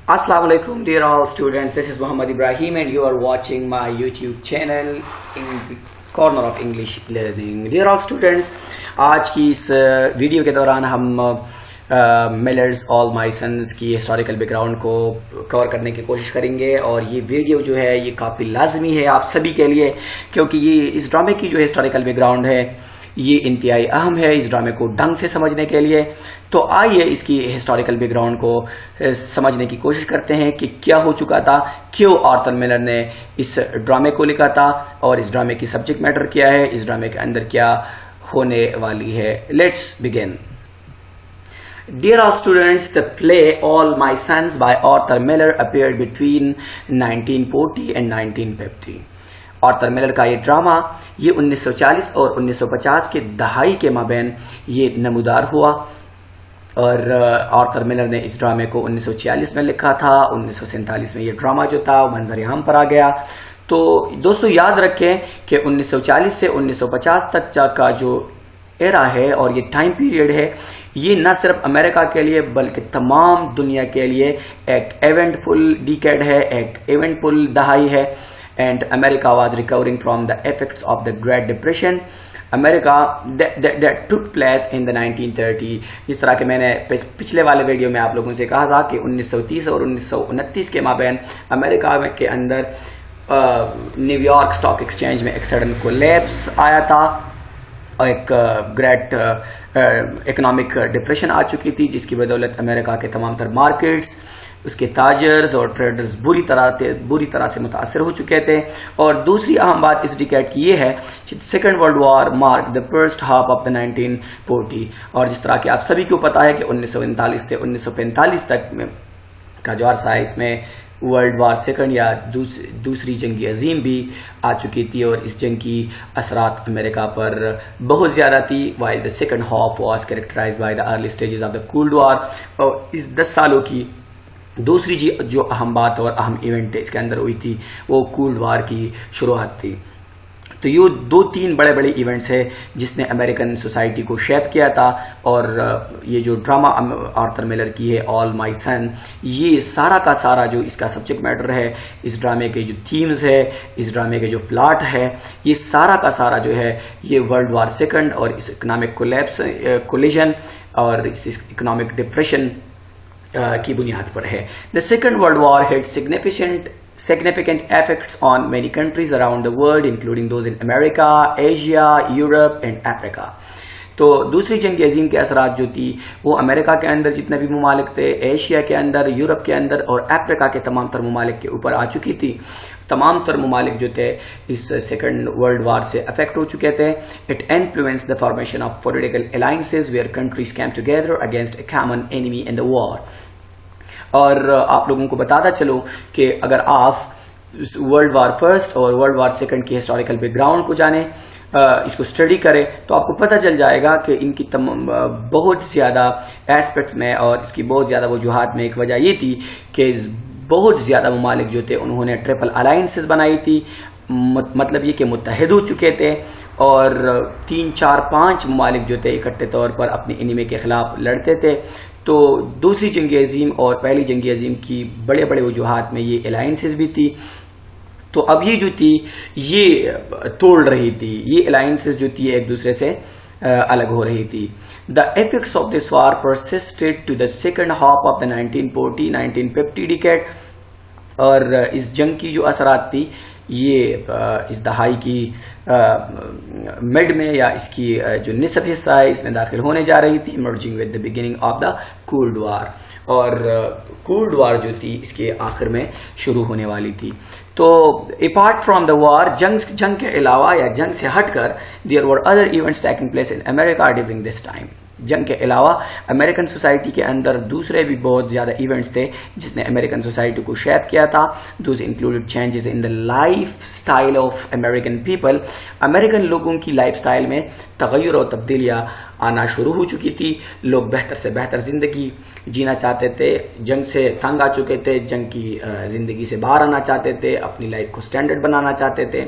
Assalamu alaikum dear all students, this is Muhammad Ibrahim and you are watching my YouTube channel in Corner of English Learning. Dear all students, آج کی اس video کے دوران ہم mailers آل مائی sons کی historical back ground کو کور کرنے کی کوشش کریں گے، اور یہ ویڈیو جو ہے یہ کافی لازمی ہے آپ سبھی کے لیے، کیونکہ یہ اس ڈرامے کی جو ہسٹوریکل بیک گراؤنڈ ہے یہ انتہائی اہم ہے اس ڈرامے کو ڈھنگ سے سمجھنے کے لیے۔ تو آئیے اس کی ہسٹوریکل بیک گراؤنڈ کو سمجھنے کی کوشش کرتے ہیں کہ کیا ہو چکا تھا، کیوں آرتھر میلر نے اس ڈرامے کو لکھا تھا، اور اس ڈرامے کی سبجیکٹ میٹر کیا ہے، اس ڈرامے کے اندر کیا ہونے والی ہے۔ Let's begin. Dear all students, the play All My Sons by Arthur Miller appeared between 1940 and 1950. Arthur mailer کا یہ ڈرامہ یہ 1940 اور 1950 کے دہائی کے مابین یہ نمودار ہوا، اور آرتھر میلر نے اس ڈرامے کو 1946 میں لکھا تھا۔ 1947 میں یہ ڈرامہ جو تھا وہ منظر عام پر آ گیا۔ تو دوستو یاد رکھیں کہ 1940 سے 1950 تک کا جو ایرا ہے اور یہ ٹائم پیریڈ ہے، یہ نہ صرف امریکہ کے لیے بلکہ تمام دنیا کے لیے ایک ایونٹ فل ڈیکیڈ ہے، ایک ایونٹ فل دہائی ہے۔ And America was recovering from the effects of the Great Depression. America that took place in the 1930. جس طرح کہ میں نے پچھلے والے ویڈیو میں آپ لوگوں سے کہا تھا کہ 1930 اور 1929 کے مابین امریکہ کے اندر نیو یارک اسٹاک ایکسچینج میں ایک سڈن کولیپس آیا تھا، اور ایک گریٹ اکنامک ڈپریشن آ چکی تھی، جس کی بدولت امریکہ کے تمام تر مارکیٹس، اس کے تاجرز اور ٹریڈرز بری طرح سے متاثر ہو چکے تھے۔ اور دوسری اہم بات اس ڈیکیڈ کی یہ ہے کہ second world war mark the first half of the 1940، اور جس طرح کہ آپ سبھی کو پتا ہے کہ 1939 سے 1945 تک میں کا جو عرصہ ہے، اس میں ورلڈ وار سیکنڈ یا دوسری جنگ عظیم بھی آ چکی تھی، اور اس جنگ کی اثرات امریکہ پر بہت زیادہ تھی۔ while the second half was characterized by the early stages of the Cold War، اور اس 10 سالوں کی دوسری جو اہم بات اور اہم ایونٹ اس کے اندر ہوئی تھی وہ کولڈ وار کی شروعات تھی۔ تو یہ دو تین بڑے بڑے ایونٹس ہیں جس نے امریکن سوسائٹی کو شیپ کیا تھا، اور یہ جو ڈرامہ آرتھر میلر کی ہے آل مائی سن، یہ سارا کا سارا جو اس کا سبجیکٹ میٹر ہے، اس ڈرامے کے جو تھیمز ہے، اس ڈرامے کے جو پلاٹ ہے، یہ سارا کا سارا جو ہے یہ ورلڈ وار سیکنڈ اور اس اکنامک کولیجن اور اس اکنامک ڈپریشن کی بنیاد پر ہے۔ The Second World War had significant effects on many countries around the world, including those in America, Asia, Europe and Africa. تو دوسری جنگ عظیم کے اثرات جو تھی وہ امریکہ کے اندر جتنے بھی ممالک تھے، ایشیا کے اندر، یورپ کے اندر اور افریقہ کے تمام تر ممالک کے اوپر آ چکی تھی۔ تمام تر ممالک جو تھے اس سیکنڈ ورلڈ وار سے افیکٹ ہو چکے تھے۔ It influenced the formation of political alliances where countries came together against a common enemy in the war. اور آپ لوگوں کو بتاتا چلو کہ اگر آپ ورلڈ وار فرسٹ اور ورلڈ وار سیکنڈ کی ہسٹوریکل بیک گراؤنڈ کو جانیں، اس کو اسٹڈی کریں، تو آپ کو پتہ چل جائے گا کہ ان کی بہت زیادہ ایسپیکٹس میں اور اس کی بہت زیادہ وجوہات میں ایک وجہ یہ تھی کہ بہت زیادہ ممالک جو تھے انہوں نے ٹریپل الائنسز بنائی تھی، مطلب یہ کہ متحد ہو چکے تھے، اور 3 4 5 ممالک جو تھے اکٹھے طور پر اپنے انیمی کے خلاف لڑتے تھے۔ تو دوسری جنگ عظیم اور پہلی جنگ عظیم کی بڑے بڑے وجوہات میں یہ الائنسز بھی تھی۔ تو اب یہ جو تھی یہ توڑ رہی تھی، یہ الائنسز جو تھی ایک دوسرے سے الگ ہو رہی تھی۔ The effects of this war persisted to the second half of the 1940-1950 decade، اور اس جنگ کی جو اثرات تھی یہ اس دہائی کی مڈ میں یا اس کی جو نصف حصہ ہے اس میں داخل ہونے جا رہی تھی، merging with the beginning of the Cold War، اور کولڈ وار جو تھی اس کے آخر میں شروع ہونے والی تھی۔ تو apart from the war، جنگ کے علاوہ یا جنگ سے ہٹ کر there were other events taking place in America during this time۔ جنگ کے علاوہ امریکن سوسائٹی کے اندر دوسرے بھی بہت زیادہ ایونٹس تھے جس نے امریکن سوسائٹی کو شیپ کیا تھا۔ Those included changes in the life style of American people. American لوگوں کی لائف اسٹائل میں تغیر اور تبدیلیاں آنا شروع ہو چکی تھی، لوگ بہتر سے بہتر زندگی جینا چاہتے تھے، جنگ سے تنگ آ چکے تھے، جنگ کی زندگی سے باہر آنا چاہتے تھے، اپنی لائف کو سٹینڈرڈ بنانا چاہتے تھے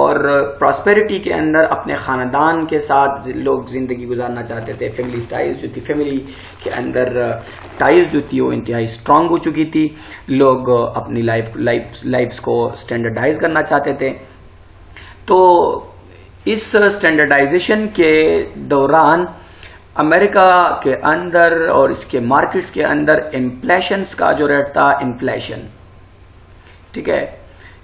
اور پراسپیرٹی کے اندر اپنے خاندان کے ساتھ لوگ زندگی گزارنا چاہتے تھے. فیملی سٹائل جو تھی، فیملی کے اندر ٹائز جو تھی وہ انتہائی اسٹرانگ ہو چکی تھی. لوگ اپنی لائف کو سٹینڈرڈائز کرنا چاہتے تھے. تو اس سٹینڈرڈائزیشن کے دوران امریکہ کے اندر اور اس کے مارکیٹس کے اندر انفلیشنز کا جو ریٹ تھا، انفلیشن، ٹھیک ہے،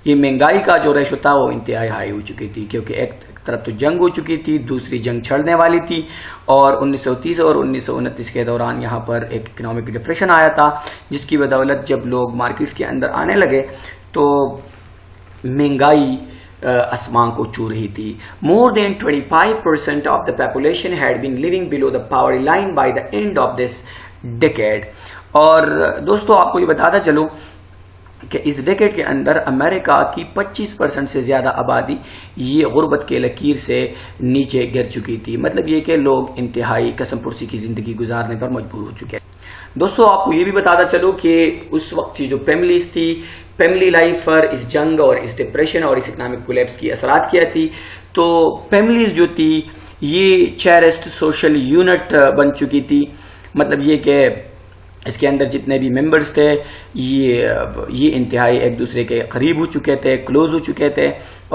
یہ مہنگائی کا جو ریشو تھا وہ انتہائی ہائی ہو چکی تھی، کیونکہ ایک طرف تو جنگ ہو چکی تھی، دوسری جنگ چھڑنے والی تھی، اور 1930 اور 1929 کے دوران یہاں پر ایک اکنامک ڈپریشن آیا تھا، جس کی بدولت جب لوگ مارکیٹس کے اندر آنے لگے تو مہنگائی اسمان کو چھو رہی تھی. More than 25% of the population had been living below the poverty line by the end of this decade. اور دوستو آپ کو یہ بتاتا چلو کہ اس ڈیکیڈ کے اندر امریکہ کی 25% سے زیادہ آبادی یہ غربت کے لکیر سے نیچے گر چکی تھی. مطلب یہ کہ لوگ انتہائی قسم پرسی کی زندگی گزارنے پر مجبور ہو چکے. دوستو آپ کو یہ بھی بتاتا چلو کہ اس وقت کی جو فیملیز تھی، فیملی لائف پر اس جنگ اور اس ڈپریشن اور اس اکنامک کولیپس کی اثرات کیا تھی. تو فیملیز جو تھی یہ چیریسٹ سوشل یونٹ بن چکی تھی. مطلب یہ کہ اس کے اندر جتنے بھی ممبرز تھے یہ انتہائی ایک دوسرے کے قریب ہو چکے تھے، کلوز ہو چکے تھے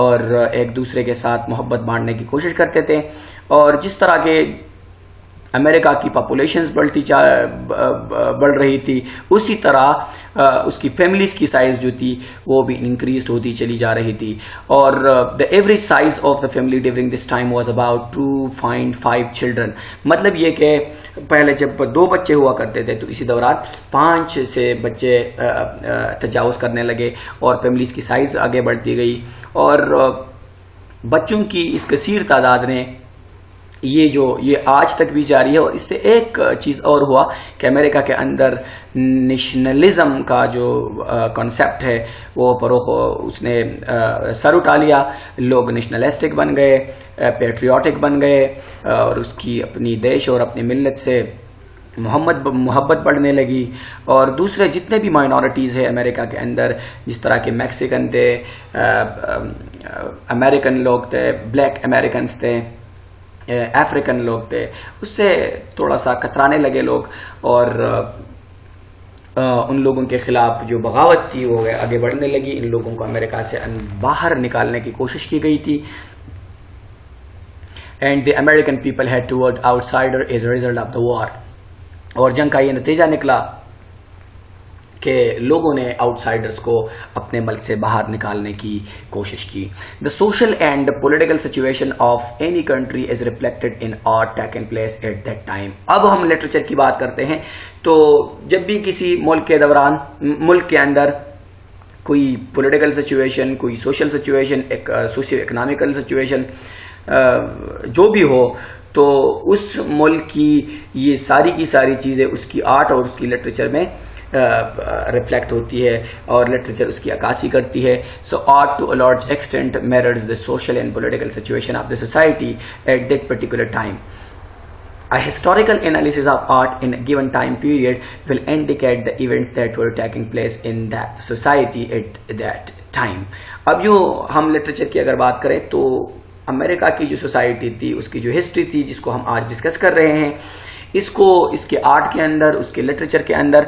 اور ایک دوسرے کے ساتھ محبت بانٹنے کی کوشش کرتے تھے. اور جس طرح کے امریکہ کی پاپولیشنز بڑھ رہی تھی، اسی طرح اس کی فیملیز کی سائز جو تھی وہ بھی انکریزڈ ہوتی چلی جا رہی تھی. اور the average size of the family during this time was about 2.5 children. مطلب یہ کہ پہلے جب 2 بچے ہوا کرتے تھے تو اسی دوران 5 سے بچے تجاوز کرنے لگے اور فیملیز کی سائز آگے بڑھتی گئی. اور بچوں کی اس کثیر تعداد نے یہ آج تک بھی جاری ہے. اور اس سے ایک چیز اور ہوا کہ امریکہ کے اندر نیشنلزم کا جو کنسیپٹ ہے وہ اس نے سر اٹھا لیا. لوگ نیشنلسٹک بن گئے، پیٹریوٹک بن گئے اور اس کی اپنی دیش اور اپنی ملت سے محبت بڑھنے لگی. اور دوسرے جتنے بھی مائنورٹیز ہیں امریکہ کے اندر، جس طرح کے میکسیکن تھے، امریکن لوگ تھے، بلیک امریکنز تھے، افریقن لوگ تھے، اس سے تھوڑا سا کترانے لگے لوگ اور ان لوگوں کے خلاف جو بغاوت تھی وہ آگے بڑھنے لگی. ان لوگوں کو امریکہ سے باہر نکالنے کی کوشش کی گئی تھی. And the American people had to vote outsider as a result of the war. اور جنگ کا یہ نتیجہ نکلا کہ لوگوں نے آؤٹ سائڈرز کو اپنے ملک سے باہر نکالنے کی کوشش کی. The social and political situation of any country is reflected in art taking place at that time. اب ہم لٹریچر کی بات کرتے ہیں. تو جب بھی کسی ملک کے اندر کوئی پولیٹیکل سچویشن، کوئی سوشل سچویشن، ایک سوشیو اکنامیکل سچویشن جو بھی ہو، تو اس ملک کی یہ ساری کی ساری چیزیں اس کی آرٹ اور اس کی لٹریچر میں ریفلیکٹ ہوتی ہے اور لٹریچر اس کی عکاسی کرتی ہے. So art to a large extent mirrors the social and political situation of the society at that particular time. A historical analysis of art in a given time period will indicate the events that were taking place in that society at that time. اب جو ہم literature کی اگر بات کریں تو امریکہ کی جو سوسائٹی تھی، اس کی جو ہسٹری تھی جس کو ہم آج ڈسکس کر رہے ہیں، اس کو اس کے آرٹ کے اندر، اس کے لٹریچر کے اندر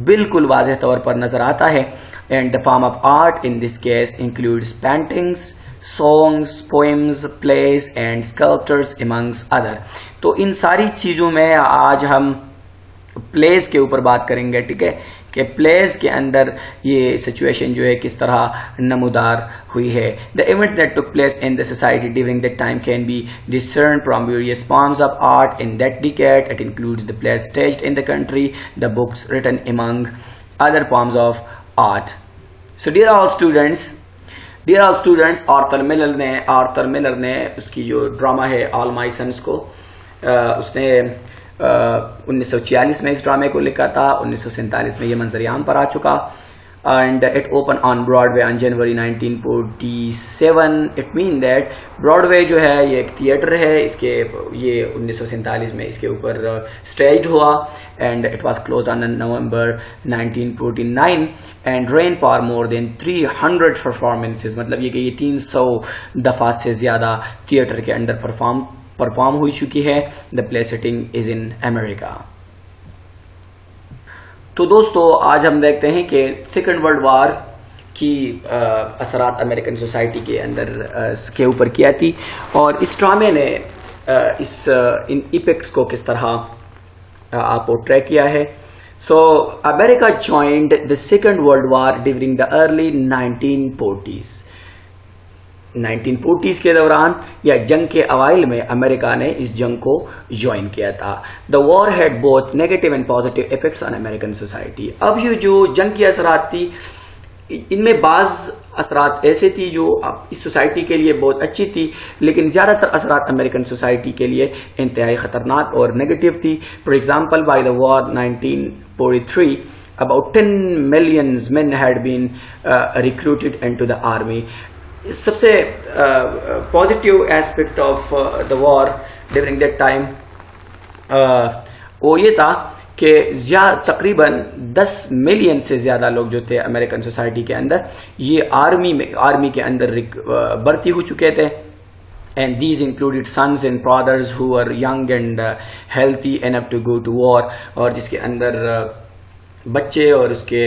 بالکل واضح طور پر نظر آتا ہے. And the form of art in this case includes paintings, songs, poems, plays and sculptures amongst other. تو ان ساری چیزوں میں آج ہم پلیز کے اوپر بات کریں گے، ٹھیک ہے، کہ پلیز کے اندر یہ سچویشن جو ہے کس طرح نمودار ہوئی ہے. The events that took place in the society during that time can be discerned from various forms of art in that decade. It includes the plays staged in the country, the books written among other forms of art. So dear all students, Arthur Miller نے اس کی جو drama ہے آل my since کو اس نے 1946 میں اس ڈرامے کو لکھا تھا. 1947 میں یہ منظر عام پر آ چکا. and it opened on Broadway on January 1947. It means that Broadway جو ہے یہ ایک تھیٹر ہے، اس کے یہ 1947 میں اس کے اوپر اسٹیجڈ ہوا and it was closed on November 1949 and ran for more than 300 performances. مطلب یہ کہ یہ 300 دفعہ سے زیادہ تھیٹر کے اندر پرفارم ہو چکی ہے. The play setting is in America. تو دوستو آج ہم دیکھتے ہیں کہ سیکنڈ ورلڈ وار کی اثرات امریکن سوسائٹی کے اندر کے اوپر کیا تھی اور اس ڈرامے نے ان ایپیکس کو کس طرح آپ کو ٹریک کیا ہے. So America joined the second world war during the early 1940s. 1940s کے دوران یا جنگ کے اوائل میں امریکہ نے اس جنگ کو جوائن کیا تھا. The war had both negative and positive effects on American society. اب یہ جو جنگ کی اثرات تھی ان میں بعض اثرات ایسے تھی جو اس سوسائٹی کے لیے بہت اچھی تھی، لیکن زیادہ تر اثرات امریکن سوسائٹی کے لیے انتہائی خطرناک اور نیگیٹو تھی. For example by the war 1943 about 10 million men had been recruited into the army. سب سے positive aspect of the war during that time وہ یہ تھا کہ تقریباً 10 ملین سے زیادہ لوگ جو تھے امریکن سوسائٹی کے اندر یہ آرمی کے اندر بھرتی ہو چکے تھے. And these included sons and brothers who were young and healthy enough to go to war. اور جس کے اندر بچے اور اس کے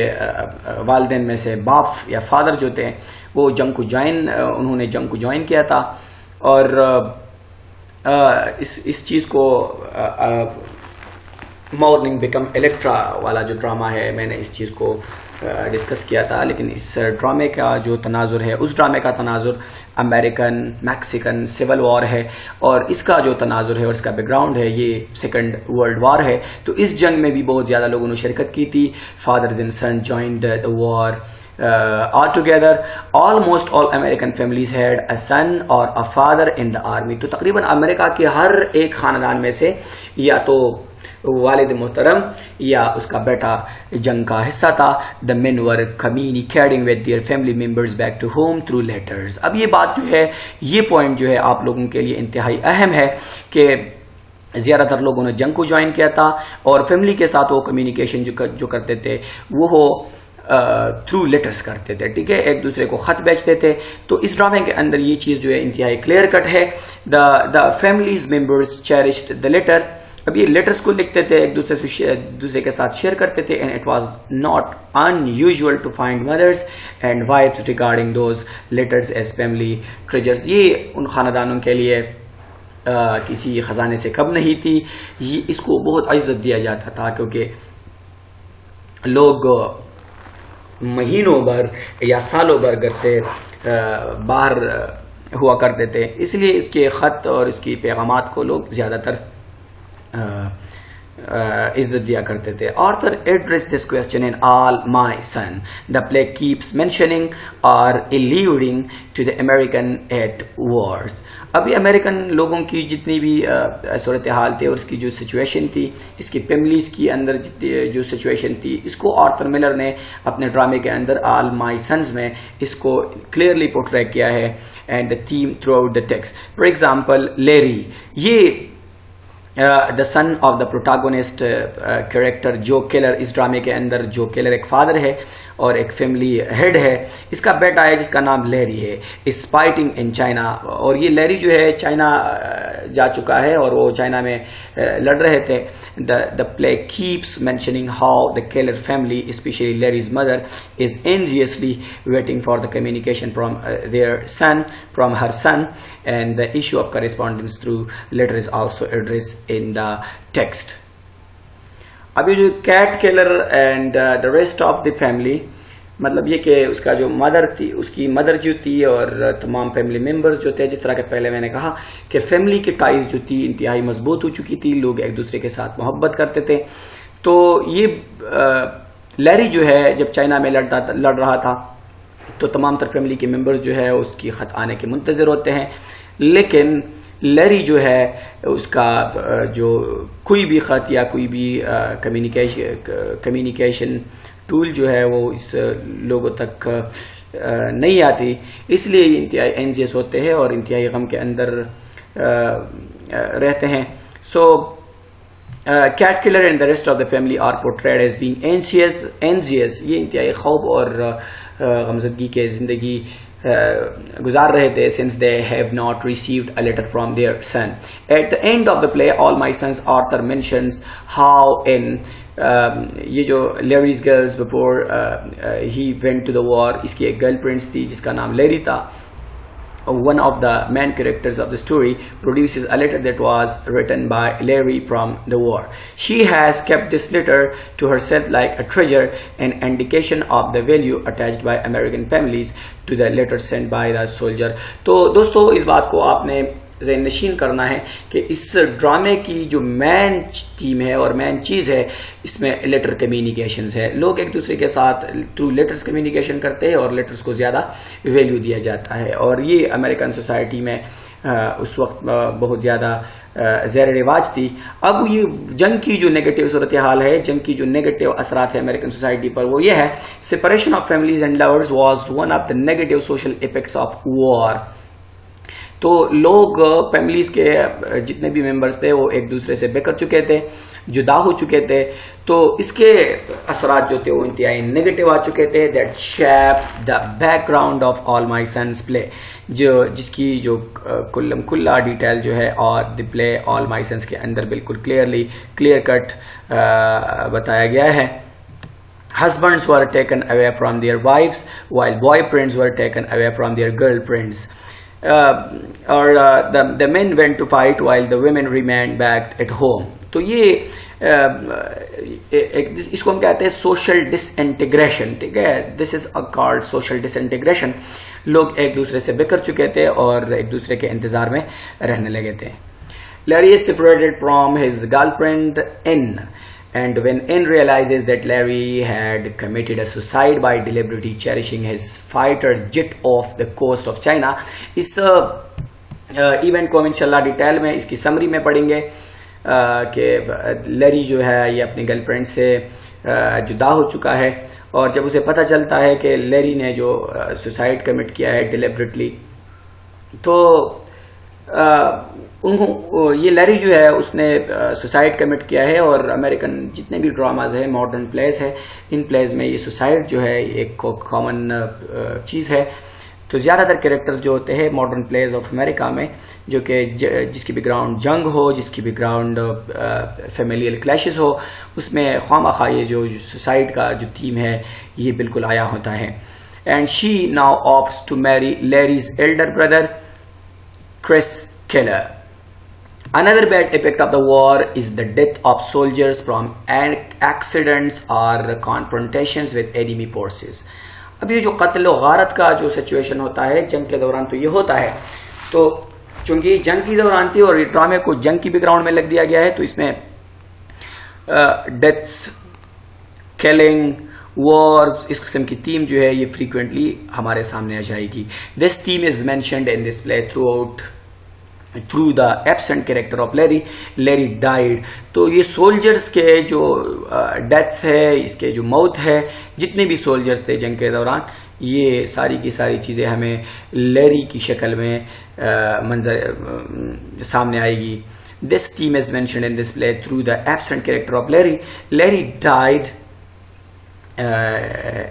والدین میں سے باپ یا فادر جو تھے وہ انہوں نے جنگ کو جوائن کیا تھا. اور اس چیز کو مارننگ بیکم الیکٹرا والا جو ڈرامہ ہے میں نے اس چیز کو ڈسکس کیا تھا، لیکن اس ڈرامے کا جو تناظر ہے اس ڈرامے کا تناظر امریکن میکسیکن سول وار ہے اور اس کا جو تناظر ہے اور اس کا بیک گراؤنڈ ہے یہ سیکنڈ ورلڈ وار ہے. تو اس جنگ میں بھی بہت زیادہ لوگوں نے شرکت کی تھی. Fathers and son joined the war altogether. Almost all American families had a son or a father in the army. تو تقریباً امریکہ کے ہر ایک خاندان میں سے یا تو والد محترم یا اس کا بیٹا جنگ کا حصہ تھا. The men were communicating with their family members back to home through letters. اب یہ بات جو ہے یہ پوائنٹ جو ہے آپ لوگوں کے لیے انتہائی اہم ہے کہ زیادہ تر لوگوں نے جنگ کو جوائن کیا تھا اور فیملی کے ساتھ وہ کمیونیکیشن جو کرتے تھے وہ تھرو لیٹرز کرتے تھے. ٹھیک ہے، ایک دوسرے کو خط بیچتے تھے. تو اس ڈرامے کے اندر یہ چیز جو ہے انتہائی کلیئر کٹ ہے. The families members cherished the letter. اب یہ لیٹرز کو لکھتے تھے ایک دوسرے کے ساتھ شیئر کرتے تھے. And it was not unusual to find mothers and wives regarding those letters as family treasures. یہ ان خاندانوں کے لیے کسی خزانے سے کم نہیں تھی. یہ اس کو بہت عزت دیا جاتا تھا کیونکہ لوگ مہینوں بھر یا سالوں بھر گھر سے باہر ہوا کرتے تھے، اس لیے اس کے خط اور اس کی پیغامات کو لوگ زیادہ تر عزت دیا کرتے تھے. Arthur addressed this question in All My Son. The play keeps mentioning or alluding to the American at wars. ابھی امریکن لوگوں کی جتنی بھی صورتحال تھی اور اس کی جو سچویشن تھی، اس کی فیملیز کی اندر جو سچویشن تھی، اس کو آرتھر ملر نے اپنے ڈرامے کے اندر آل مائی سنز میں اس کو کلیئرلی پورٹریٹ کیا ہے. And the theme through out the text. For example Larry, یہ the son of the protagonist character جو کیلر، اس ڈرامے کے اندر جو کیلر ایک فادر ہے اور ایک فیملی ہیڈ ہے. اس کا بیٹا ہے جس کا نام لیری ہے. is fighting in China. اور یہ لیری جو ہے چائنا جا چکا ہے اور وہ چائنا میں لڑ رہے تھے. the play keeps mentioning how the Keller family, especially Larry's mother, is anxiously waiting for the communication from her son, and the issue of correspondence through letter is also addressed in the text. اب یہ جو Kate Keller and the rest of the family، مطلب یہ کہ اس کا جو mother تھی، اس کی مدر جو تھی اور تمام فیملی ممبرز جو تھے، جس طرح کہ پہلے میں نے کہا کہ فیملی کی ٹائز جو تھی انتہائی مضبوط ہو چکی تھی، لوگ ایک دوسرے کے ساتھ محبت کرتے تھے. تو یہ لیری جو ہے جب چائنا میں لڑ رہا تھا تو تمام تر فیملی کے ممبرز جو ہے اس کی خط آنے کے منتظر ہوتے ہیں، لیکن لیری جو ہے اس کا جو کوئی بھی خط یا کوئی بھی کمیونیکیشن ٹول جو ہے وہ اس لوگوں تک نہیں آتی، اس لیے یہ انتہائی اینزیس ہوتے ہیں اور انتہائی غم کے اندر رہتے ہیں. سو Cat Killer and the rest of the family are portrayed as being anxious. یہ انتہائی خوف اور غمزدگی کے زندگی گزار رہے تھے since they have not received a letter from their son. At the end of the play, All My Sons, Arthur mentions how in یہ جو Larry's girls before he went to the war، اس کی ایک girl friend تھی جس کا نام Larry تھا. One of the main characters of the story produces a letter that was written by Larry from the war. She has kept this letter to herself like a treasure, an indication of the value attached by American families to the letter sent by the soldier. تو دوستو اس بات کو آپ نے ذہن نشین کرنا ہے کہ اس ڈرامے کی جو مین تھیم ہے اور مین چیز ہے اس میں لیٹر کمیونیکیشنز ہے. لوگ ایک دوسرے کے ساتھ تھرو لیٹرز کمیونیکیشن کرتے ہیں اور لیٹرز کو زیادہ ویلیو دیا جاتا ہے، اور یہ امریکن سوسائٹی میں اس وقت بہت زیادہ زیر رواج تھی. اب یہ جنگ کی جو نیگیٹو صورتحال ہے، جنگ کی جو نیگیٹو اثرات ہے امریکن سوسائٹی پر، وہ یہ ہے separation of families and lovers was one of the negative social effects of war. تو لوگ فیملیز کے جتنے بھی ممبرز تھے وہ ایک دوسرے سے بکھر چکے تھے، جدا ہو چکے تھے، تو اس کے اثرات جو تھے وہ انتہائی نیگیٹو آ چکے تھے. That shaped the background of all my sense play, جس کی جو کلم کلا ڈیٹیل جو ہے اور دی پلے آل مائی سنس کے اندر بالکل کلیئر کٹ بتایا گیا ہے. Husbands were taken away from their wives while boyfriends were taken away from their girlfriends. The men went to fight while the women remained back at home. تو یہ اس کو ہم کہتے ہیں سوشل ڈس انٹیگریشن. ٹھیک ہے، this is called social disintegration. لوگ ایک دوسرے سے بکھر چکے تھے اور ایک دوسرے کے انتظار میں رہنے لگے تھے. Larry is separated from his girlfriend N. And when N realizes that Larry had committed a suicide by deliberately cherishing his fighter jet off the coast of China، اس ایونٹ کو ہم انشاءاللہ ڈیٹیل میں اس کی سمری میں پڑھیں گے کہ لیری جو ہے یہ اپنی گرل فرینڈ سے جدا ہو چکا ہے، اور جب اسے پتہ چلتا ہے کہ لیری نے جو سوسائڈ کمٹ کیا ہے ڈیلیبریٹلی، تو یہ لیری جو ہے اس نے سوسائڈ کمٹ کیا ہے. اور امریکن جتنے بھی ڈراماز ہیں، ماڈرن پلیز ہے، ان پلیز میں یہ سوسائڈ جو ہے ایک کامن چیز ہے. تو زیادہ تر کریکٹر جو ہوتے ہیں ماڈرن پلیز آف امریکہ میں، جو کہ جس کی بیک گراؤنڈ جنگ ہو، جس کی بیک گراؤنڈ فیملیل کلیشز ہو، اس میں خواہ یہ جو سوسائڈ کا جو تھیم ہے یہ بالکل آیا ہوتا ہے. And she now opts to marry Larry's elder brother Chris Keller. Another bad effect of the war is the death of soldiers from accidents or confrontations with enemy forces. اب یہ جو قتل و غارت کا جو سچویشن ہوتا ہے جنگ کے دوران، تو یہ ہوتا ہے. تو چونکہ جنگ کی دوران تھی اور یہ ڈرامے کو جنگ کی بیک گراؤنڈ میں لگ دیا گیا ہے، تو اس میں ڈیتھس، کیلنگ، وارز، اس قسم کی تھیم جو ہے یہ فریکوینٹلی ہمارے سامنے آ جائے گی. دس theme is mentioned in this play through the absent character of Larry died. تو یہ سولجرز کے جو ڈیتھ ہے، اس کے جو موت ہے، جتنے بھی سولجر تھے جنگ کے دوران، یہ ساری کی ساری چیزیں ہمیں لیری کی شکل میں منظر سامنے آئے گی. This theme is mentioned in this play through the absent character of Larry. Larry died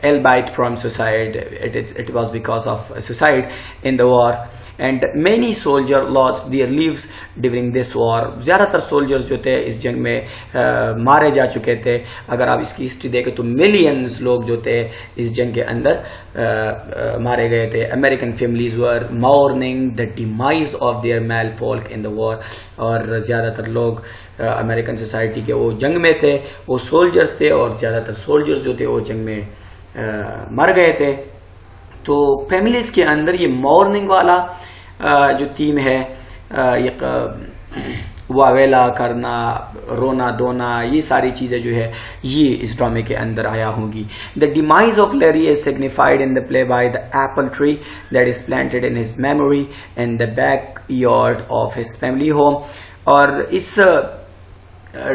albeit from suicide. It was because of suicide in the war. And many soldiers lost their lives during this war. زیادہ تر soldiers جو تھے اس جنگ میں مارے جا چکے تھے. اگر آپ اس کی ہسٹری دیکھیں تو ملینز لوگ جو تھے اس جنگ کے اندر مارے گئے تھے. American families were mourning the demise of their male folk in the war. اور زیادہ تر لوگ امریکن سوسائٹی کے وہ جنگ میں تھے، وہ سولجرز تھے، اور زیادہ تر سولجرز جو تھے وہ جنگ میں مر گئے تھے. تو فیملیز کے اندر یہ مورننگ والا جو تھیم ہے، یہ واویلا کرنا، رونا دھونا، یہ ساری چیزیں جو ہے یہ اس ڈرامے کے اندر آیا ہوں گی. The demise of Larry is signified in the play by the apple tree that is planted in his memory in the backyard of his family home. اور اس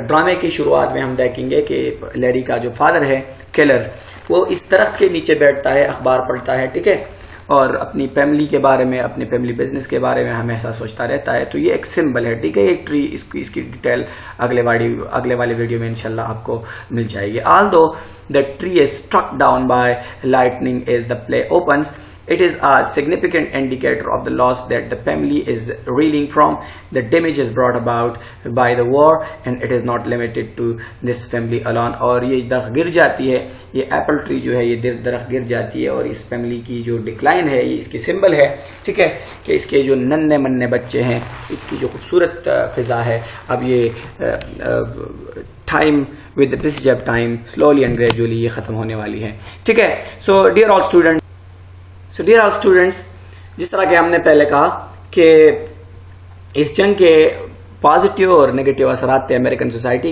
ڈرامے کی شروعات میں ہم دیکھیں گے کہ لیڈی کا جو فادر ہے کیلر، وہ اس درخت کے نیچے بیٹھتا ہے، اخبار پڑھتا ہے، ٹھیک ہے، اور اپنی فیملی کے بارے میں، اپنے فیملی بزنس کے بارے میں ہمیشہ سوچتا رہتا ہے. تو یہ ایک سمبل ہے، ٹھیک ہے. ایک ٹری، اس کی ڈیٹیل اگلے والے ویڈیو میں انشاءاللہ آپ کو مل جائے گی. Although the tree is struck down by lightning as the play opens, it is a significant indicator of the loss that the family is reeling from. The damage is brought about by the war and it is not limited to this family alone. اور یہ درخت گر جاتی ہے، یہ apple tree جو ہے، یہ درخت گر جاتی ہے، اور اس فیملی کی جو ڈکلائن ہے یہ اس کی سمبل ہے، ٹھیک ہے، کہ اس کے جو ننھے منھے بچے ہیں، اس کی جو خوبصورت فضا ہے، اب یہ time with the passage of time slowly and gradually یہ ختم ہونے والی ہے، ٹھیک ہے. So dear all students, جس طرح کہ ہم نے پہلے کہا کہ اس جنگ کے پازیٹیو اور نیگیٹیو اثرات تھے امریکن سوسائٹی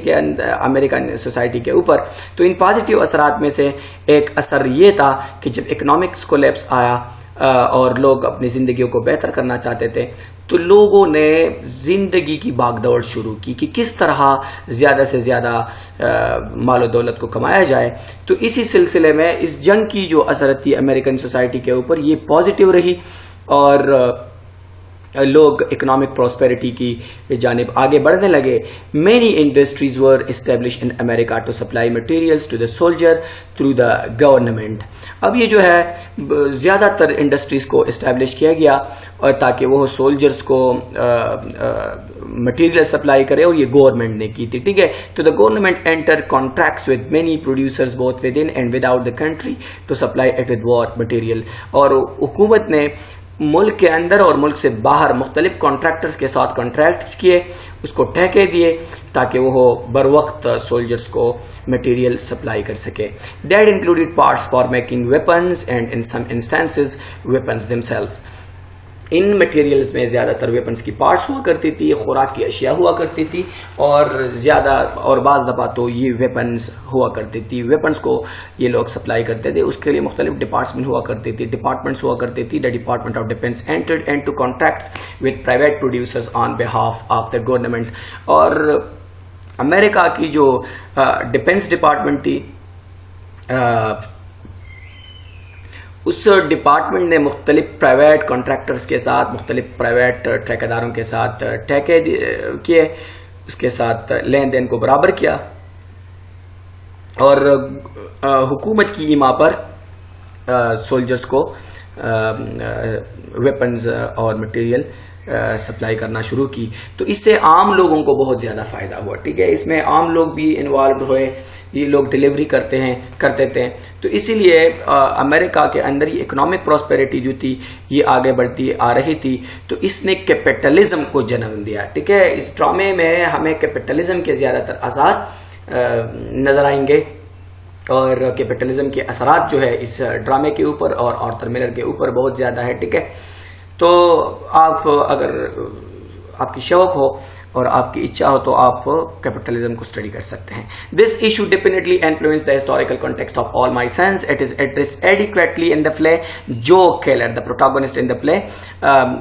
کے اوپر. تو ان پازیٹیو اثرات میں سے ایک اثر یہ تھا کہ جب اکنامکس کولیپس آیا اور لوگ اپنی زندگیوں کو بہتر کرنا چاہتے تھے، تو لوگوں نے زندگی کی بھاگ دوڑ شروع کی کہ کس طرح زیادہ سے زیادہ مال و دولت کو کمایا جائے. تو اسی سلسلے میں اس جنگ کی جو اثر تھی امریکن سوسائٹی کے اوپر یہ پازیٹیو رہی، اور لوگ اکنامک پراسپیرٹی کی جانب آگے بڑھنے لگے. Many industries were established in America to supply materials to the soldier through the government. اب یہ جو ہے زیادہ تر انڈسٹریز کو اسٹیبلش کیا گیا اور تاکہ وہ سولجرز کو مٹیریل سپلائی کرے، اور یہ گورنمنٹ نے کی تھی، ٹھیک ہے. تو the government enter contracts with many producers both within and without the country to supply it with war material. اور حکومت نے ملک کے اندر اور ملک سے باہر مختلف کانٹریکٹرز کے ساتھ کانٹریکٹس کیے، اس کو ٹھیکے دیے تاکہ وہ بر وقت سولجرز کو مٹیریل سپلائی کر سکے. That included parts for making weapons and in some instances weapons themselves. ان مٹیریلز میں زیادہ تر ویپنز کی پارٹس ہوا کرتی تھی، خوراک کی اشیاء ہوا کرتی تھی، اور بعض دفعہ تو یہ ویپنز ہوا کرتی تھی. ویپنز کو یہ لوگ سپلائی کرتے تھے، اس کے لیے مختلف ڈپارٹمنٹس ہوا کرتی تھی. The department of defence entered into contracts with private producers on behalf of the government. اور امریکہ کی جو ڈیفینس ڈپارٹمنٹ تھی، اس ڈپارٹمنٹ نے مختلف پرائیویٹ کانٹریکٹرز کے ساتھ، مختلف پرائیویٹ ٹھیکیداروں کے ساتھ ٹھیکے کیے، اس کے ساتھ لین دین کو برابر کیا، اور حکومت کی ایما پر سولجرز کو ویپنز اور مٹیریل سپلائی کرنا شروع کی. تو اس سے عام لوگوں کو بہت زیادہ فائدہ ہوا، ٹھیک ہے. اس میں عام لوگ بھی انوالوڈ ہوئے، یہ لوگ ڈیلیوری کرتے تھے. تو اسی لیے امریکہ کے اندر یہ اکنامک پراسپیرٹی جو تھی یہ آگے بڑھتی آ رہی تھی. تو اس نے کیپٹلزم کو جنم دیا، ٹھیک ہے. اس ڈرامے میں ہمیں کیپٹلزم کے زیادہ تر آثار نظر آئیں گے، اور کیپٹلزم کے اثرات جو ہے اس ڈرامے کے اوپر اور آرتھر ملر کے اوپر بہت زیادہ ہے، ٹھیک ہے. تو آپ اگر آپ کی شوق ہو اور آپ کی اچھا ہو تو آپ کیپٹلزم کو اسٹڈی کر سکتے ہیں. This issue definitely influence the historical context of all My Sons. It is addressed adequately in the play. جو کیلر دا پروٹاگونسٹ ان دا پلے،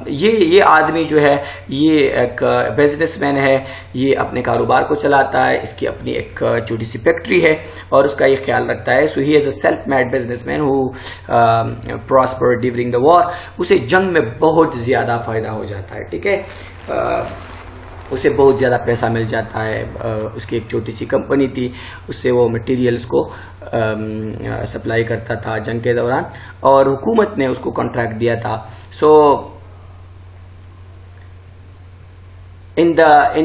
یہ آدمی جو ہے یہ ایک بزنس مین ہے، یہ اپنے کاروبار کو چلاتا ہے، اس کی اپنی ایک چھوٹی سی فیکٹری ہے اور اس کا یہ خیال رکھتا ہے. So he is a self made business man who prosper during the war. اسے جنگ میں بہت زیادہ فائدہ ہو جاتا ہے، ٹھیک ہے. اسے بہت زیادہ پیسہ مل جاتا ہے. اس کی ایک چھوٹی سی کمپنی تھی، اس سے وہ مٹیریلز کو سپلائی کرتا تھا جنگ کے دوران، اور حکومت نے اس کو کانٹریکٹ دیا تھا. سو in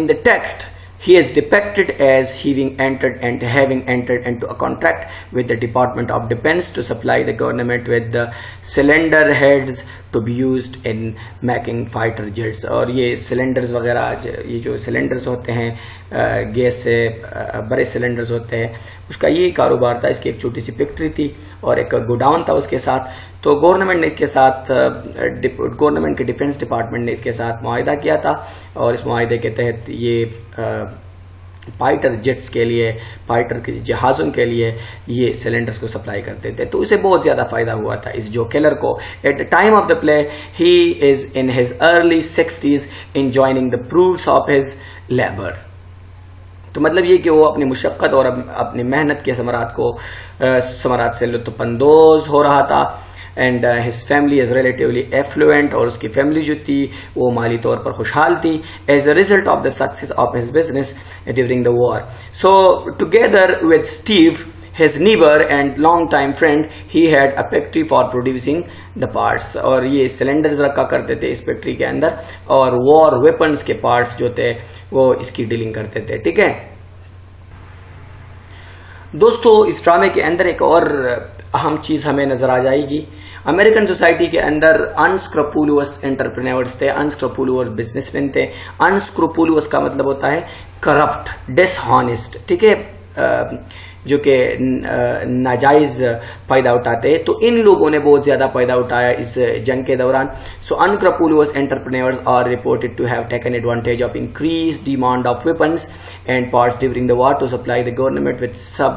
the text he is depicted as having entered into a contract with the Department of Defense to supply the government with the cylinder heads to be used in making fighter jets. اور یہ cylinders وغیرہ، یہ جو cylinders ہوتے ہیں gas سے بڑے cylinders ہوتے ہیں، اس کا یہ کاروبار تھا. اس کی ایک چھوٹی سی فیکٹری تھی اور ایک گوڈاؤن تھا اس کے ساتھ. تو گورنمنٹ نے اس کے ساتھ، گورنمنٹ کے ڈیفینس ڈپارٹمنٹ نے اس کے ساتھ معاہدہ کیا تھا، اور اس معاہدے کے تحت یہ فائٹر جیٹس کے لیے، فائٹر کے جہازوں کے لیے یہ سلنڈرز کو سپلائی کرتے تھے. تو اسے بہت زیادہ فائدہ ہوا تھا اس جو کیلر کو. At the time of the play he is in his early 60s enjoying the fruits of his labor. تو مطلب یہ کہ وہ اپنی مشقت اور اپنی محنت کے ثمرات سے لطف اندوز ہو رہا تھا. And his family is relatively affluent, اور اس کی فیملی جو تھی وہ مالی طور پر خوشحال تھی as a result of the success of his business during the war. So together with Steve his neighbor and long time friend, he had a factory for producing the parts, اور یہ سلنڈرز رکھا کرتے تھے اس factory کے اندر, اور وار weapons کے parts جو تھے وہ اس کی ڈیلنگ کرتے تھے. ٹھیک ہے دوستو, اس ڈرامے کے اندر ایک اور اہم چیز ہمیں نظر آ جائے گی. امریکن سوسائٹی کے اندر انسکروپولوس انٹرپرینورز تھے, انسکروپولوس بزنس مین تھے. انسکروپولوس کا مطلب ہوتا ہے کرپٹ, ڈس ہانسٹ, ٹھیک ہے, جو کہ ناجائز فائدہ اٹھاتے. تو ان لوگوں نے بہت زیادہ فائدہ اٹھایا اس جنگ کے دوران. So unscrupulous entrepreneurs are reported to have taken advantage of increase demand of weapons and parts during the war to supply the government with sub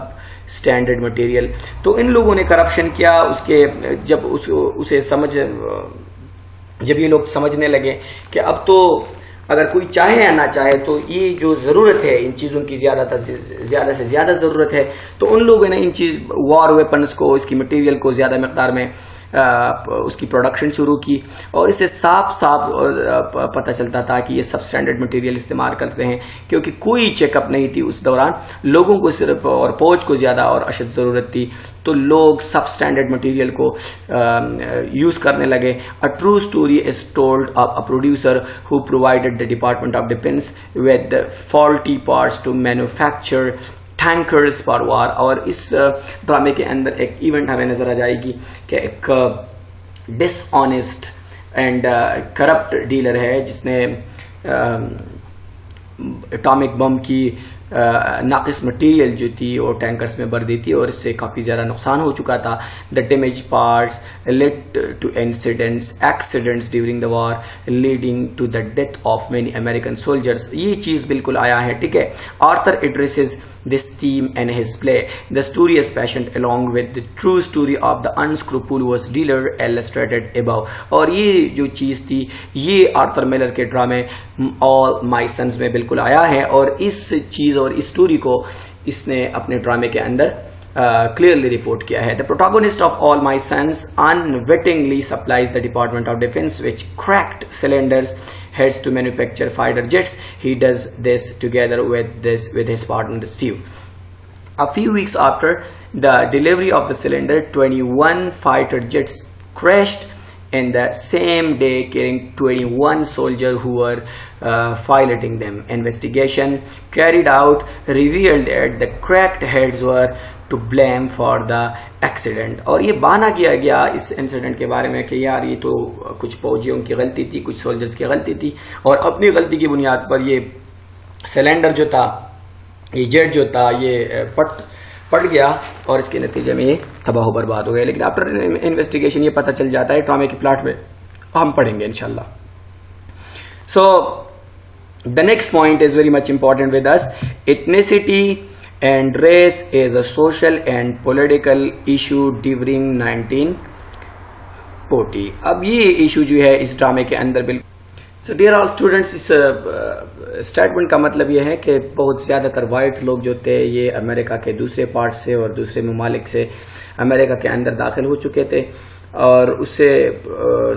standard material. تو ان لوگوں نے کرپشن کیا. اس کے جب یہ لوگ سمجھنے لگے کہ اب تو اگر کوئی چاہے یا نہ چاہے تو یہ جو ضرورت ہے ان چیزوں کی زیادہ سے زیادہ ضرورت ہے, تو ان لوگوں نے ان وار ویپنز کو, اس کی مٹیریل کو زیادہ مقدار میں اس کی پروڈکشن شروع کی. اور اس سے صاف پتہ چلتا تھا کہ یہ سب اسٹینڈرڈ مٹیریل استعمال کرتے ہیں, کیونکہ کوئی چیک اپ نہیں تھی اس دوران. لوگوں کو صرف اور فوج کو زیادہ اور اشد ضرورت تھی, تو لوگ سب اسٹینڈرڈ مٹیریل کو یوز کرنے لگے. A true story is told of a producer who provided the Department of Defense with faulty parts to manufacture tankers for war. اور اس ڈرامے کے اندر ایک ایونٹ ہمیں نظر آ جائے گی کہ ایک ڈس آنیسٹ اینڈ کرپٹ ڈیلر ہے جس نے اٹامک بم کی ناقص مٹیریل جو تھی وہ ٹینکرز میں بھر دی تھی, اور اس سے کافی زیادہ نقصان ہو چکا تھا. The damage parts lead to accidents during the war leading to the death of many American soldiers. یہ چیز بالکل آیا ہے. ٹھیک ہے, Arthur addresses this theme in his play. The story is fashioned along with the true story of the unscrupulous dealer illustrated above. اور یہ جو چیز تھی یہ آرتھر میلر کے ڈرامے All My Sons میں بالکل آیا ہے, اور اس چیز اور اس سٹوری کو اس نے اپنے ڈرامے کے اندر clearly report کیا ہے. The protagonist of All My Sons unwittingly supplies the Department of Defense which cracked cylinders heads to manufacture fighter jets. He does this together with his partner Steve. A few weeks after the delivery of the cylinder, 21 fighter jets crashed in the same day, killing 21 soldiers who were piloting them. Investigation carried out revealed that the cracked heads were to blame for the accident. اور یہ بہانہ کیا گیا اس incident کے بارے میں کہ یار یہ تو کچھ فوجیوں کی غلطی تھی, کچھ سولجرز کی غلطی تھی, اور اپنی غلطی کی بنیاد پر یہ سلنڈر جو تھا, یہ جیٹ جو تھا, یہ پٹ گیا, اور اس کے نتیجے میں یہ تباہ و برباد ہو گئے. لیکن آفٹر انویسٹیگیشن یہ پتہ چل جاتا ہے, ڈرامے کے پلاٹ میں ہم پڑھیں گے انشاءاللہ. سو the next point is very much important with us. Ethnicity and race is a social and political issue during 1940. اب یہ ایشو جو ہے اس ڈرامے کے اندر بالکل. So dear all students, اس اسٹیٹمنٹ کا مطلب یہ ہے کہ بہت زیادہ تر وائٹ لوگ جو تھے یہ امریکہ کے دوسرے پارٹ سے اور دوسرے ممالک سے امریکہ کے اندر داخل ہو چکے تھے, اور اس سے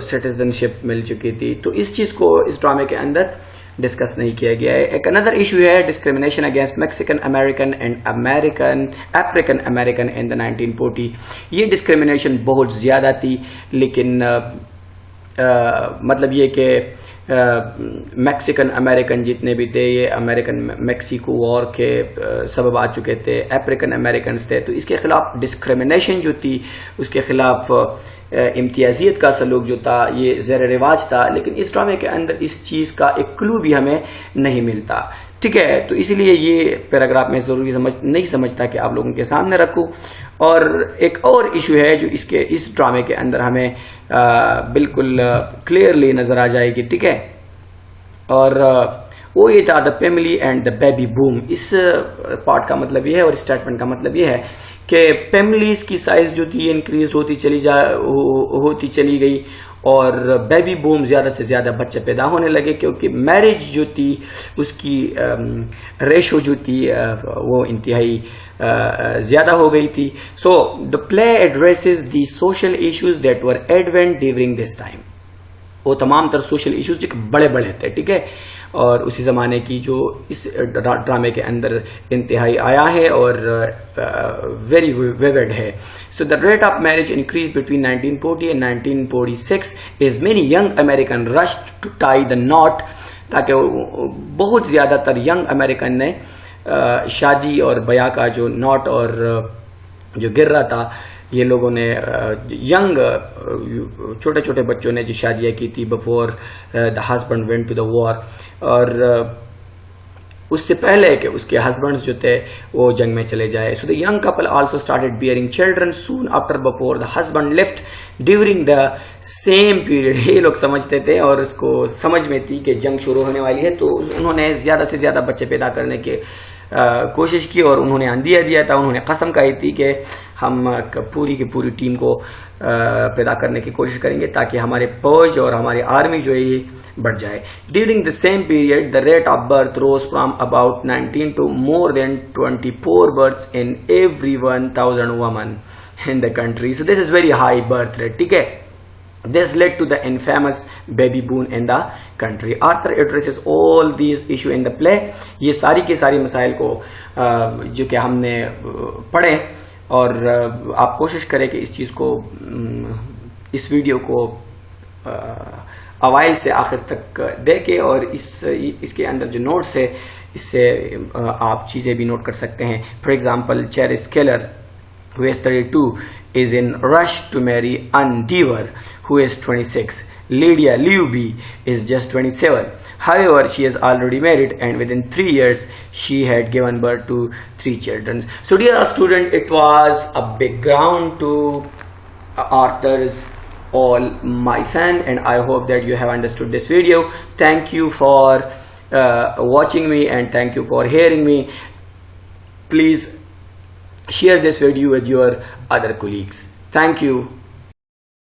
سٹیزن شپ مل چکی تھی. تو اس چیز کو اس ڈرامے کے اندر ڈسکس نہیں کیا گیا ہے. ایک اندر ایشو ہے discrimination against Mexican American and African American in the 1940. یہ ڈسکریمنیشن بہت زیادہ تھی, لیکن مطلب یہ کہ میکسیکن امریکن جتنے بھی تھے یہ امریکن میکسیکو وار کے سبب آ چکے تھے, افریقن امریکنز تھے, تو اس کے خلاف ڈسکریمنیشن جو تھی, اس کے خلاف امتیازیت کا سلوک جو تھا یہ زیر رواج تھا. لیکن اس ڈرامے کے اندر اس چیز کا ایک کلو بھی ہمیں نہیں ملتا. ٹھیک ہے, تو اسی لیے یہ پیراگراف میں ضروری نہیں سمجھتا کہ آپ لوگوں کے سامنے رکھوں. اور ایک اور ایشو ہے جو اس ڈرامے کے اندر ہمیں بالکل کلیئرلی نظر آ جائے گی. ٹھیک ہے, اور وہ یہ تھا the family and the baby boom. اس پارٹ کا مطلب یہ ہے اور اسٹیٹمنٹ کا مطلب یہ ہے کہ فیملیز کی سائز جو تھی انکریز ہوتی چلی گئی اور بیبی بوم زیادہ سے زیادہ بچے پیدا ہونے لگے کیونکہ میرج جو تھی اس کی ریشو جو تھی وہ انتہائی زیادہ ہو گئی تھی. So the play addresses the social issues that were advent during this time. وہ تمام تر سوشل ایشوز جو بڑے بڑے تھے, ٹھیک ہے, اور اسی زمانے کی جو اس ڈرامے کے اندر انتہائی آیا ہے اور ویری ویوڈ ہے. So the rate of marriage increase between 1940 and 1946 as many young American rushed to tie the knot, تاکہ بہت زیادہ تر ینگ امیریکن نے شادی اور بیاہ کا جو ناٹ اور جو گر رہا تھا, یہ لوگوں نے ینگ چھوٹے چھوٹے بچوں نے جو شادیاں کی تھی before the husband went to the war, اور اس سے پہلے کہ اس کے ہسبینڈز جو تھے وہ جنگ میں چلے جائے. So the young couple also started bearing children soon after before the husband left during the same period. یہ لوگ سمجھتے تھے اور اس کو سمجھ میں تھی کہ جنگ شروع ہونے والی ہے, تو انہوں نے زیادہ سے زیادہ بچے پیدا کرنے کے کوشش کی اور انہوں نے اندیہ دیا تھا, انہوں نے قسم کھائی تھی کہ ہم پوری کی پوری ٹیم کو پیدا کرنے کی کوشش کریں گے تاکہ ہمارے فوج اور ہماری آرمی جو ہے یہ بڑھ جائے. During the same period the rate of birth rose from about 19 to more than 24 births in every 1000 women in the country. So this is very high birth rate, ٹھیک ہے. This led to the infamous baby boom in the country. Arthur addresses all these issues in the play. یہ ساری کے ساری مسائل کو جو کہ ہم نے پڑھے, اور آپ کوشش کریں کہ اس چیز کو, اس ویڈیو کو اوائل سے آخر تک دیکھیں, اور اس کے اندر جو نوٹس ہے اس سے آپ چیزیں بھی نوٹ کر سکتے ہیں. For example Chris Keller who is 32 is in rush to marry Ann Deaver who is 26. Lydia Liubi is just 27. However, she is already married and within 3 years she had given birth to 3 children. So dear student, it was a background to Arthur's All My Son, and I hope that you have understood this video. Thank you for watching me and thank you for hearing me. Please share this video with your other colleagues. Thank you.